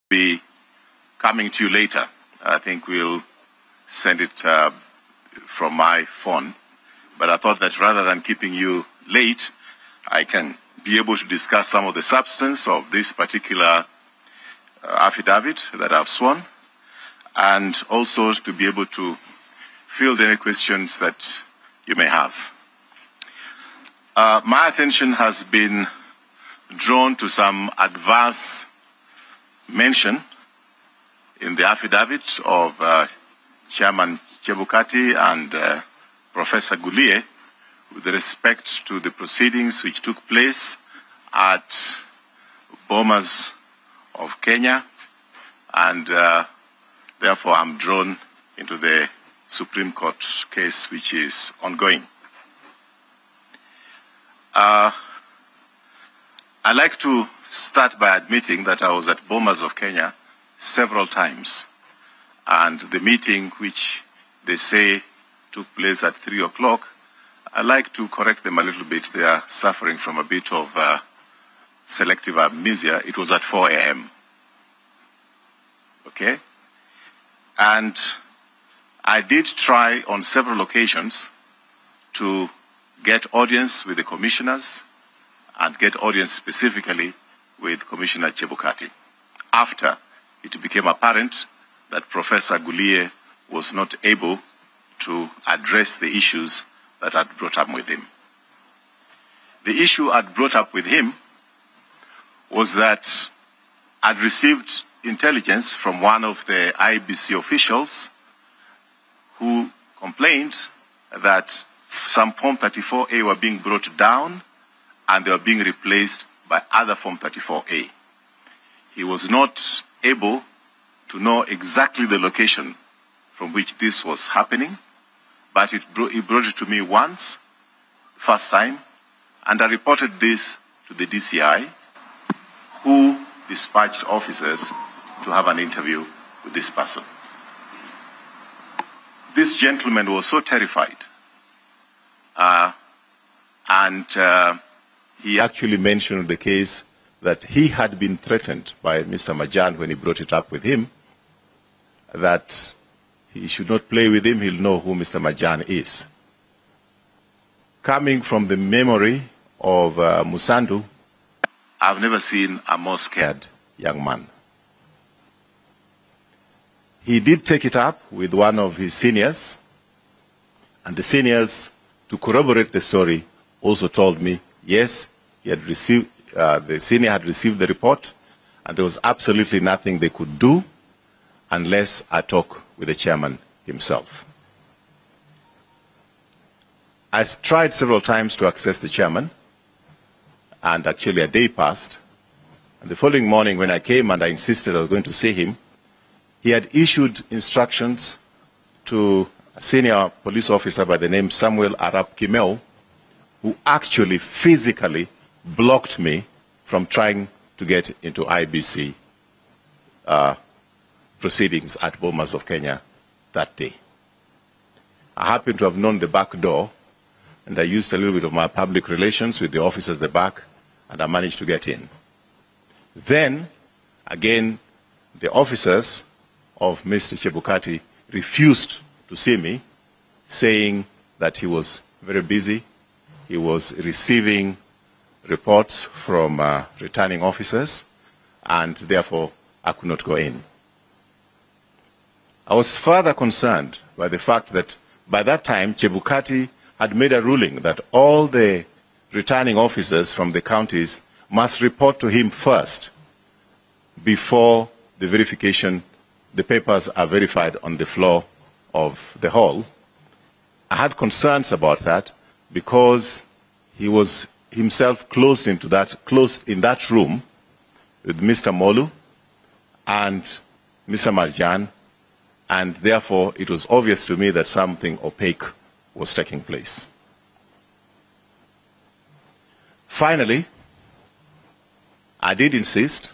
be coming to you later. I think we'll send it from my phone. But I thought that rather than keeping you late, I can be able to discuss some of the substance of this particular affidavit that I've sworn, and also to be able to field any questions that you may have. My attention has been drawn to some adverse mention in the affidavit of Chairman Chebukati and Professor Gulie with respect to the proceedings which took place at Bomas of Kenya, and therefore I'm drawn into the Supreme Court case which is ongoing. I'd like to start by admitting that I was at Bomas of Kenya several times, and the meeting which they say took place at 3 o'clock, I'd like to correct them a little bit. They are suffering from a bit of selective amnesia. It was at 4 a.m. Okay? And I did try on several occasions to get audience with the commissioners and get audience specifically with Commissioner Chebukati after it became apparent that Professor Gulie was not able to address the issues that I'd brought up with him. The issue I'd brought up with him was that I'd received intelligence from one of the IEBC officials who complained that some Form 34A were being brought down and they were being replaced by other Form 34A. He was not able to know exactly the location from which this was happening, but he brought it to me once, first time, and I reported this to the DCI, who dispatched officers to have an interview with this person. This gentleman was so terrified, and he actually mentioned the case that he had been threatened by Mr. Majan when he brought it up with him, that he should not play with him, he'll know who Mr. Majan is. Coming from the memory of Musandu, I've never seen a more scared young man. He did take it up with one of his seniors, and the seniors, to corroborate the story, also told me, yes, he had received, the senior had received the report, and there was absolutely nothing they could do unless I talk with the chairman himself. I tried several times to access the chairman, and actually a day passed, and the following morning when I came and I insisted I was going to see him, he had issued instructions to a senior police officer by the name Samuel Arap Kimeo, who actually physically blocked me from trying to get into IEBC proceedings at Bomas of Kenya that day. I happened to have known the back door, and I used a little bit of my public relations with the officers at the back, and I managed to get in. Then, again, the officers of Mr. Chebukati refused to see me, saying that he was very busy. He was receiving reports from returning officers, and therefore I could not go in. I was further concerned by the fact that by that time Chebukati had made a ruling that all the returning officers from the counties must report to him first before the verification, the papers are verified on the floor of the hall. I had concerns about that because he was himself closed in that room with Mr. Molu and Mr. Marjan, and therefore it was obvious to me that something opaque was taking place. Finally, I did insist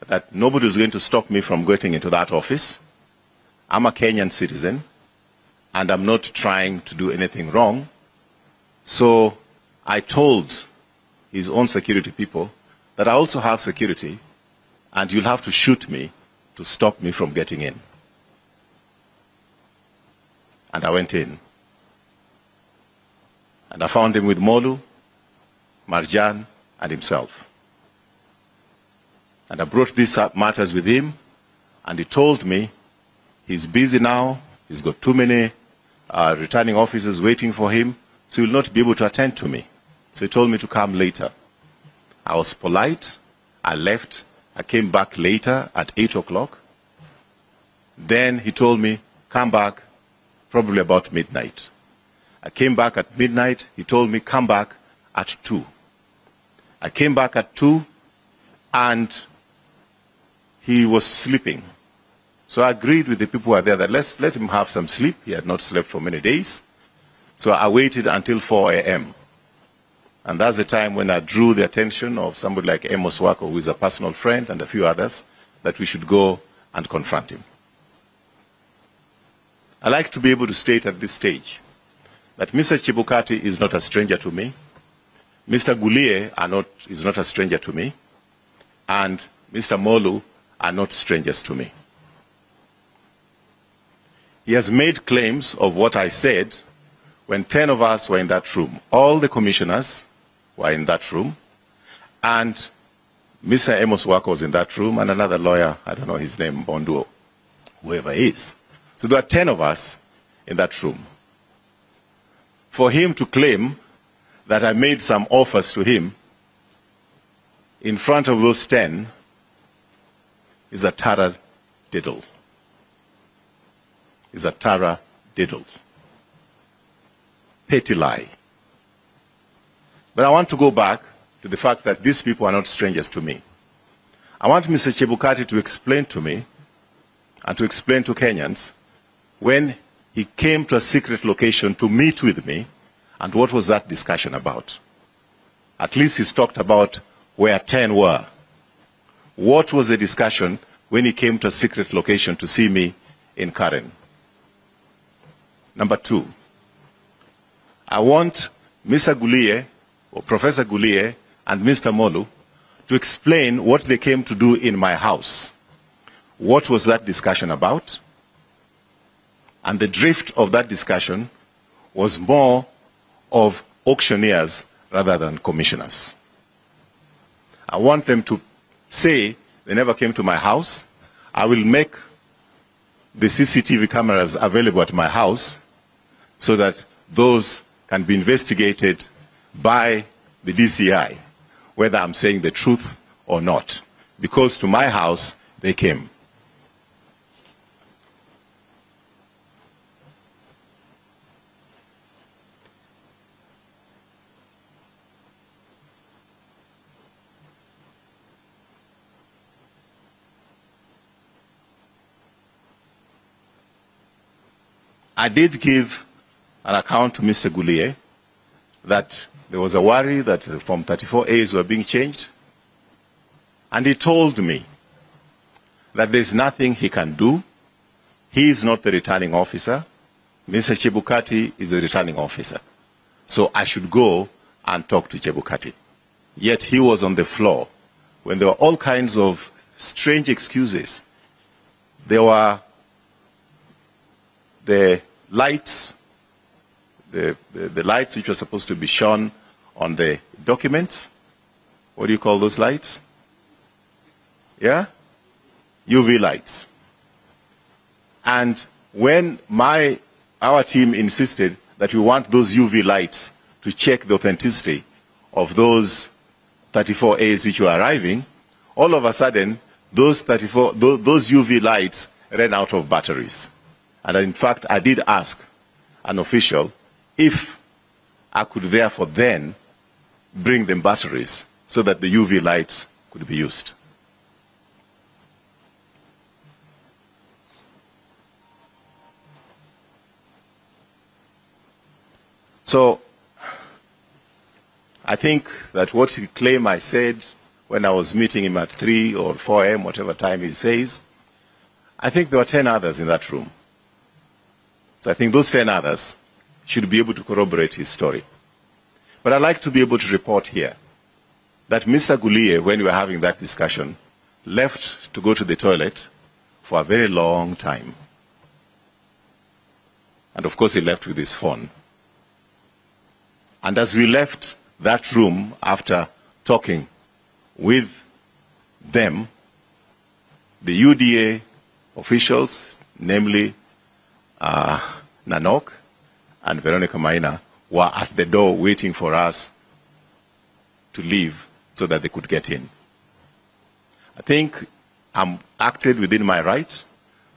that nobody was going to stop me from getting into that office. I'm a Kenyan citizen, and I'm not trying to do anything wrong. So I told his own security people that I also have security, and you'll have to shoot me to stop me from getting in. And I went in. And I found him with Molu, Marjan, and himself. And I brought these matters with him, and he told me he's busy now, he's got too many returning officers waiting for him, so he will not be able to attend to me. So he told me to come later. I was polite, I left, I came back later at 8 o'clock. Then he told me, come back probably about midnight. I came back at midnight, he told me, come back at 2. I came back at 2, and he was sleeping. So I agreed with the people who were there that let's let him have some sleep. He had not slept for many days. So I waited until 4 a.m. And that's the time when I drew the attention of somebody like Amos Wako, who is a personal friend, and a few others, that we should go and confront him. I like to be able to state at this stage that Mr. Chebukati is not a stranger to me, Mr. Gulie is not a stranger to me, and Mr. Molu are not strangers to me. He has made claims of what I said when 10 of us were in that room. All the commissioners were in that room, and Mr. Amos Wako was in that room, and another lawyer, I don't know his name, Bonduo, whoever he is. So there are 10 of us in that room. For him to claim that I made some offers to him in front of those 10 is a tara diddle. Is a tara diddle. Petty lie. But I want to go back to the fact that these people are not strangers to me. I want Mr. Chebukati to explain to me and to explain to Kenyans when he came to a secret location to meet with me, and what was that discussion about? At least he's talked about where 10 were. What was the discussion when he came to a secret location to see me in Karen? Number 2, I want Mr. Gulie, or Professor Gulie, and Mr. Molu to explain what they came to do in my house. What was that discussion about? And the drift of that discussion was more of auctioneers rather than commissioners. I want them to say they never came to my house. I will make the CCTV cameras available at my house so that those can be investigated by the DCI, whether I'm saying the truth or not. Because to my house, they came. I did give an account to Mr. Gulie that there was a worry that Form 34As were being changed. And he told me that there's nothing he can do. He is not the returning officer. Mr. Chebukati is the returning officer. So I should go and talk to Chebukati. Yet he was on the floor when there were all kinds of strange excuses. There were the lights, the lights which were supposed to be shone on the documents. What do you call those lights? Yeah? UV lights. And when our team insisted that we want those UV lights to check the authenticity of those 34As which were arriving, all of a sudden, those UV lights ran out of batteries. And in fact, I did ask an official if I could therefore then bring them batteries so that the UV lights could be used. So I think that what he claimed I said when I was meeting him at 3 or 4 a.m., whatever time he says, I think there were 10 others in that room. So I think those 10 others should be able to corroborate his story. But I'd like to be able to report here that Mr. Gulie, when we were having that discussion, left to go to the toilet for a very long time. And of course, he left with his phone. And as we left that room after talking with them, the UDA officials, namely Nanok and Veronica Maina, were at the door waiting for us to leave so that they could get in. I think I'm acted within my right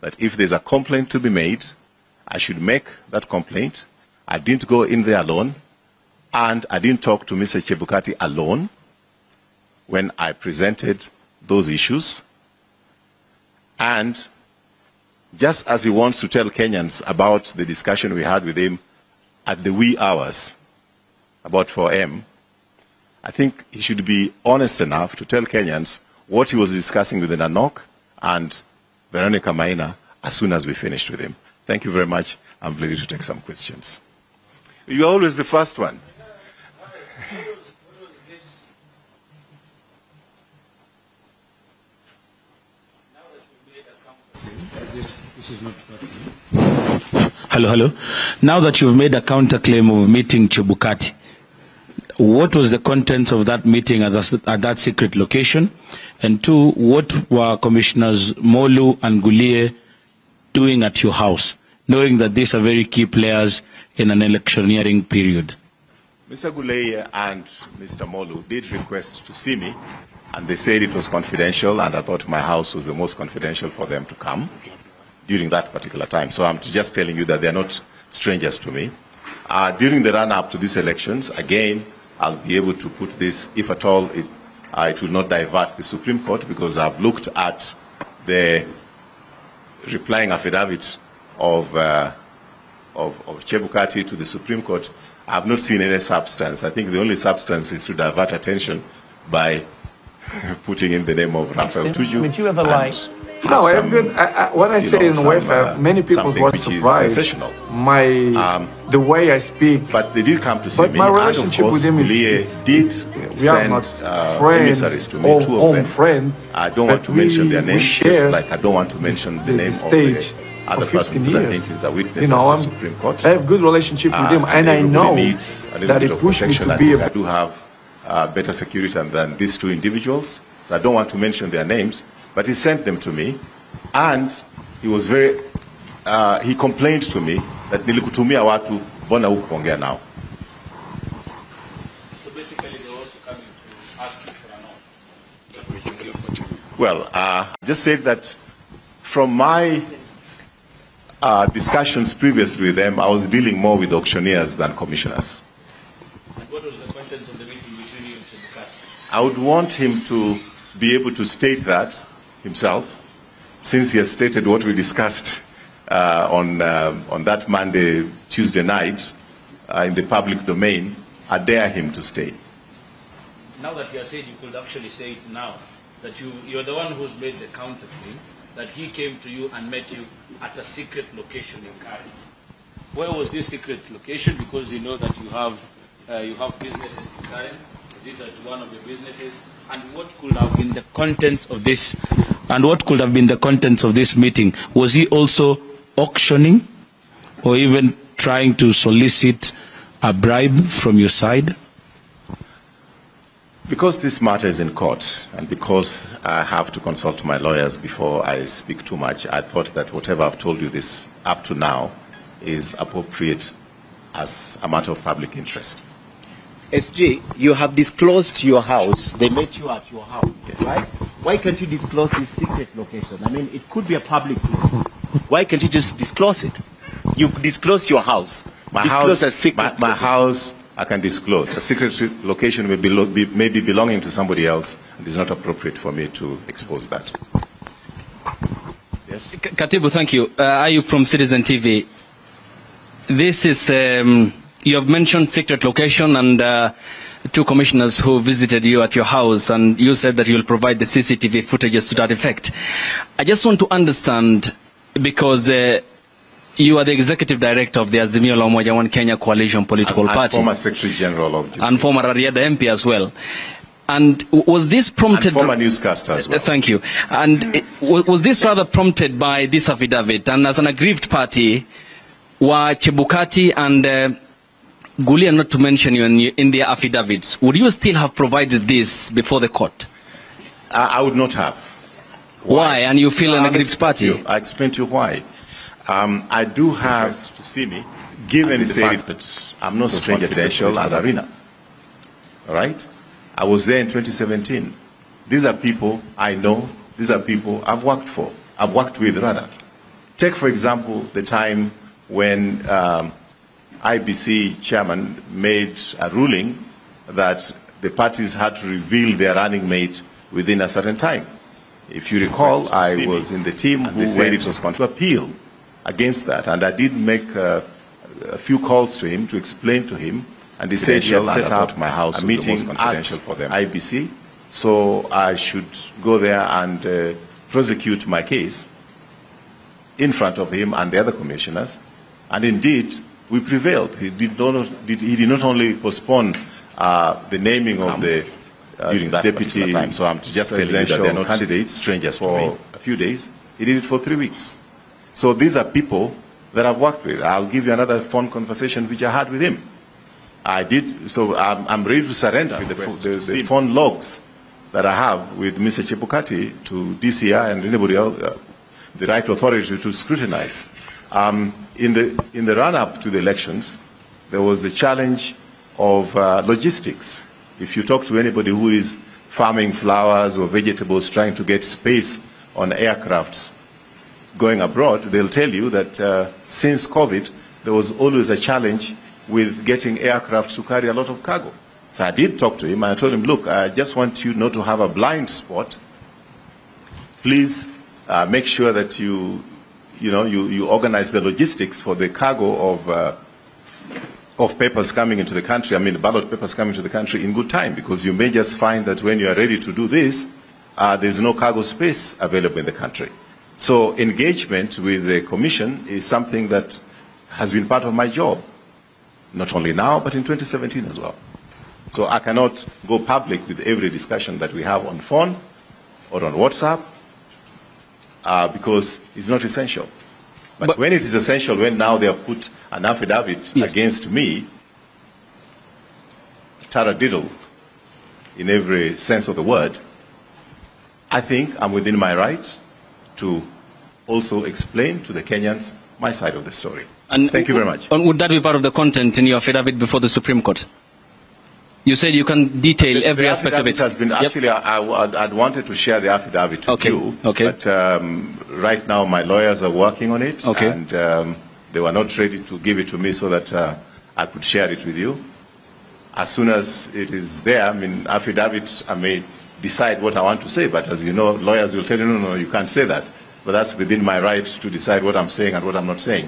that if there's a complaint to be made, I should make that complaint. I didn't go in there alone, and I didn't talk to Mr. Chebukati alone when I presented those issues. And just as he wants to tell Kenyans about the discussion we had with him at the wee hours, about 4 a.m., I think he should be honest enough to tell Kenyans what he was discussing with Nanok and Veronica Maina as soon as we finished with him. Thank you very much. I'm ready to take some questions. You're always the first one. Hello. Now that you've made a counterclaim of meeting Chebukati, what was the contents of that meeting at that secret location? And two, what were Commissioners Molu and Gulie doing at your house, knowing that these are very key players in an electioneering period? Mr. Gulie and Mr. Molu did request to see me, and they said it was confidential, and I thought my house was the most confidential for them to come during that particular time. So I'm just telling you that they're not strangers to me. During the run-up to these elections, again, I'll be able to put this, if at all, it will not divert the Supreme Court, because I've looked at the replying affidavit of Chebukati to the Supreme Court. I have not seen any substance. I think the only substance is to divert attention by putting in the name of Raphael Tuju. Would you ever lie? No, what I say in UEFA, many people were surprised the way I speak. But they did come to see but me. My relationship with him is did we are not friends to me, two of them. Friends, I don't want to mention their names, just like I don't want to mention the name of the other person who I think is a witness of the Supreme Court. I have good relationship with him, and I know that it pushed me to be I do have better security than these two individuals, so I don't want to mention their names. But he sent them to me, and he was very, he complained to me that nilikutumia watu mbona hukuongea now. So basically they were also coming to ask you for a note. Well, I just said that from my discussions previously with them, I was dealing more with auctioneers than commissioners. And what was the content of the meeting between you and Chebukati? I would want him to be able to state that himself, since he has stated what we discussed on that Monday, Tuesday night in the public domain. I dare him to stay. Now that you are saying, you could actually say it now, that you're the one who's made the counterclaim, that he came to you and met you at a secret location in Kari. Where was this secret location? Because you know that you have businesses in Karen. Is it at one of the businesses? And what could have been the contents of this? And what could have been the contents of this meeting? Was he also auctioning, or even trying to solicit a bribe from your side? Because this matter is in court, and because I have to consult my lawyers before I speak too much, I thought that whatever I've told you this up to now is appropriate as a matter of public interest. SG, you have disclosed your house. They met you at your house, yes. Right? Why can't you disclose this secret location? I mean, it could be a public place. Why can't you just disclose it? You disclose your house. My house, I can disclose. A secret location may be belonging to somebody else, and it's not appropriate for me to expose that. Yes? Katibu, thank you. Ayub from Citizen TV. This is... you have mentioned secret location and two commissioners who visited you at your house, and you said that you will provide the CCTV footages to that effect. I just want to understand, because you are the executive director of the Azimio la Umoja One Kenya Coalition political party. And former Secretary General of Jubilee. And former Rarieda MP as well. And was this prompted... And former newscaster as well. Thank you. And was this rather prompted by this affidavit? And as an aggrieved party, were Chebukati and Gulia, not to mention you in their affidavits, would you still have provided this before the court? I would not have. Why? And you feel an aggrieved party? I explain to you why. I do have to see me, given the fact that I'm not stranger to the political arena. All right? I was there in 2017. These are people I know. These are people I've worked for. I've worked with, rather. Take, for example, the time when IEBC chairman made a ruling that the parties had to reveal their running mate within a certain time. If you recall, I was in the team who said it was going to appeal against that, and I did make a few calls to him to explain to him, and he said he had set up my house a meeting confidential for them. IEBC, so I should go there and prosecute my case in front of him and the other commissioners, and indeed we prevailed. He did not only postpone the naming of the during that deputy time, so I'm just telling you that they're not candidates, strangers to me, a few days. He did it for 3 weeks. So these are people that I've worked with. I'll give you another phone conversation which I had with him. I did, so I'm ready to surrender the phone logs that I have with Mr. Chebukati to DCI and anybody else, the right authority to scrutinize. In the run-up to the elections, there was the challenge of logistics. If you talk to anybody who is farming flowers or vegetables, trying to get space on aircrafts going abroad, they'll tell you that since COVID, there was always a challenge with getting aircraft to carry a lot of cargo. So I did talk to him, and I told him, look, I just want you not to have a blind spot. Please make sure that you organize the logistics for the cargo of papers coming into the country, I mean ballot papers coming to the country in good time, because you may just find that when you are ready to do this, there's no cargo space available in the country. So engagement with the Commission is something that has been part of my job, not only now, but in 2017 as well. So I cannot go public with every discussion that we have on phone or on WhatsApp because it's not essential. But when it is essential, when now they have put an affidavit against me, taradiddle in every sense of the word, I think I'm within my right to also explain to the Kenyans my side of the story. And thank you very much. And would that be part of the content in your affidavit before the Supreme Court? You said you can detail every aspect of it. Has been actually, I'd wanted to share the affidavit with you, but right now my lawyers are working on it, and they were not ready to give it to me so that I could share it with you. As soon as it is there, I mean, affidavit, I may decide what I want to say, but as you know, lawyers will tell you, no, you can't say that. But that's within my right to decide what I'm saying and what I'm not saying.